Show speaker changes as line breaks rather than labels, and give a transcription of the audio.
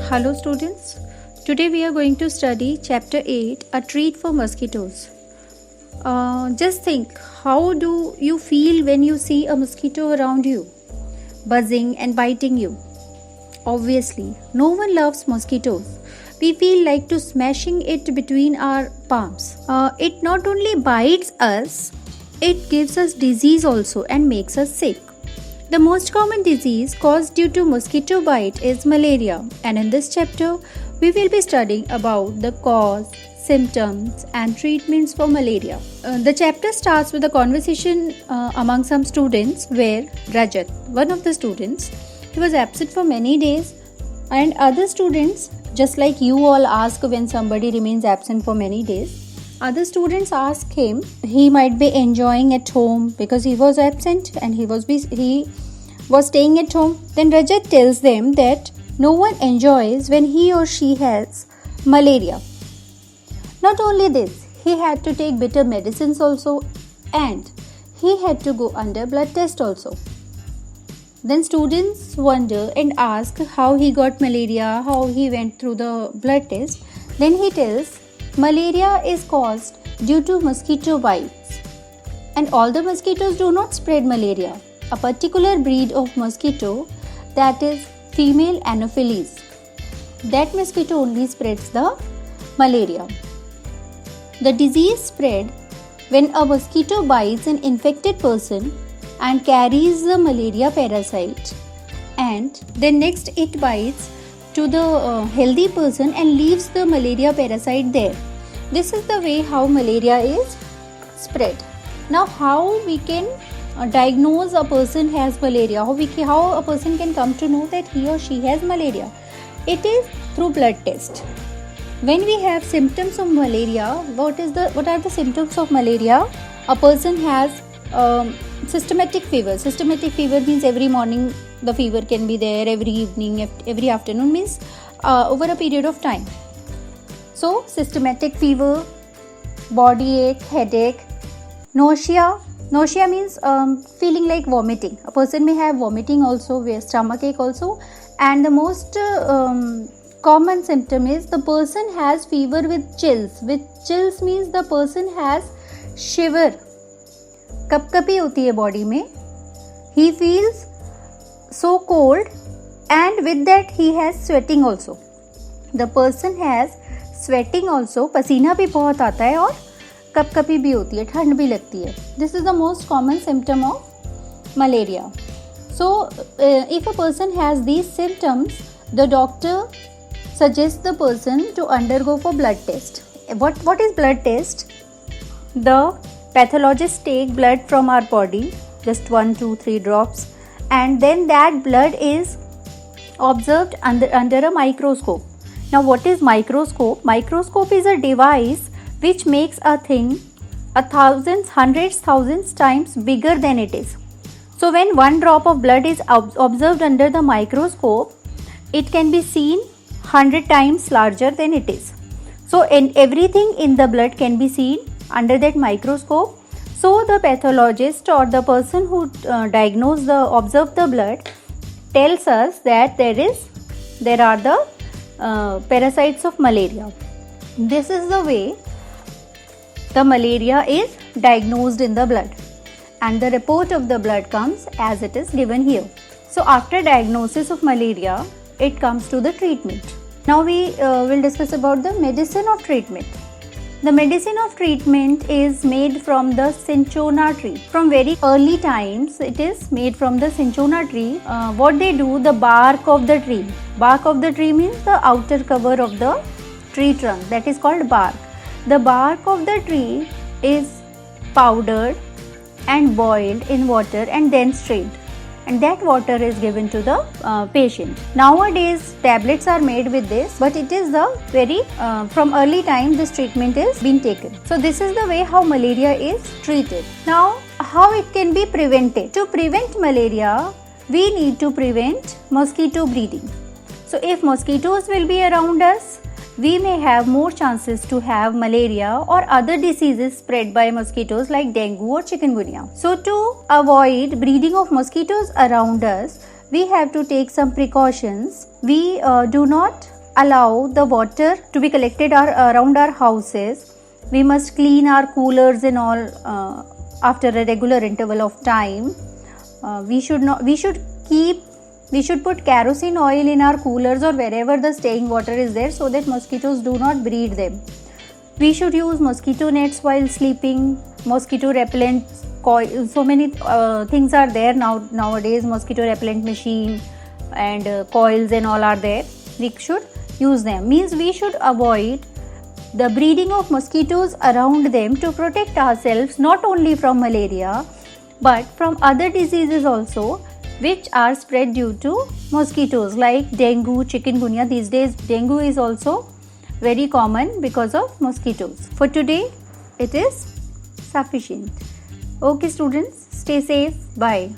Hello students, today we are going to study chapter 8, a treat for mosquitoes. Just think, how do you feel when you see a mosquito around you, buzzing and biting you? Obviously, no one loves mosquitoes. We feel like to smashing it between our palms. It not only bites us, it gives us disease also and makes us sick. The most common disease caused due to mosquito bite is malaria, and in this chapter we will be studying about the cause, symptoms and treatments for malaria. The chapter starts with a conversation among some students where Rajat, one of the students, he was absent for many days, and other students, just like you all ask when somebody remains absent for many days, other students ask him, he might be enjoying at home because he was absent and he was staying at home. Then Rajat tells them that no one enjoys when he or she has malaria. Not only this, he had to take bitter medicines also, and he had to go under blood test also. Then students wonder and ask how he got malaria, how he went through the blood test. Then he tells, malaria is caused due to mosquito bites, and all the mosquitoes do not spread malaria. A particular breed of mosquito, that is female Anopheles, that mosquito only spreads the malaria. The disease spread when a mosquito bites an infected person and carries the malaria parasite, and then next it bites to the healthy person and leaves the malaria parasite there. This is the way how malaria is spread. Now, how we can diagnose a person has malaria? How a person can come to know that he or she has malaria? It is through blood test. When we have symptoms of malaria, what are the symptoms of malaria? A person has systematic fever. Systematic fever means every morning the fever can be there, every evening, every afternoon, means over a period of time. So, systematic fever, body ache, headache, nausea. Nausea means feeling like vomiting. A person may have vomiting also, stomach ache also, and the most common symptom is the person has fever with chills. With chills means the person has shiver. कपकपी होती है body में. He feels so cold, and with that he has sweating also. The person has sweating also, पसीना भी बहुत आता है और कपकपी भी होती है, ठंड भी लगती है. This is the most common symptom of malaria. So, if a person has these symptoms, the doctor suggests the person to undergo for blood test. What is blood test? The pathologists take blood from our body, just 1, 2, 3 drops, and then that blood is observed under a microscope. Now, what is microscope? Microscope is a device which makes a thing hundreds, thousands times bigger than it is. So, when one drop of blood is observed under the microscope, it can be seen 100 times larger than it is. So, everything in the blood can be seen under that microscope. So, the pathologist or the person who observed the blood tells us that there are the parasites of malaria. This is the way the malaria is diagnosed in the blood, and the report of the blood comes as it is given here. So, after diagnosis of malaria, it comes to the treatment. Now, we will discuss about the medicine of treatment. The medicine of treatment is made from the cinchona tree. From very early times, it is made from the cinchona tree. What they do, the bark of the tree. Bark of the tree means the outer cover of the tree trunk. That is called bark. The bark of the tree is powdered and boiled in water and then strained, and that water is given to the patient. Nowadays, tablets are made with this, but it is from early time this treatment is being taken. So, this is the way how malaria is treated. Now, how it can be prevented? To prevent malaria, we need to prevent mosquito breeding. So, if mosquitoes will be around us, we may have more chances to have malaria or other diseases spread by mosquitoes like dengue or chikungunya. So, to avoid breeding of mosquitoes around us, we have to take some precautions. We do not allow the water to be collected around our houses. We must clean our coolers and all after a regular interval of time. We should put kerosene oil in our coolers or wherever the staying water is there, so that mosquitoes do not breed them. We should use mosquito nets while sleeping, mosquito repellent coil. So many things are there nowadays. Mosquito repellent machine and coils and all are there. We should use them. Means we should avoid the breeding of mosquitoes around them to protect ourselves not only from malaria but from other diseases also, which are spread due to mosquitoes, like dengue, chikungunya. These days dengue is also very common because of mosquitoes. For today it is sufficient. Okay students, stay safe. Bye.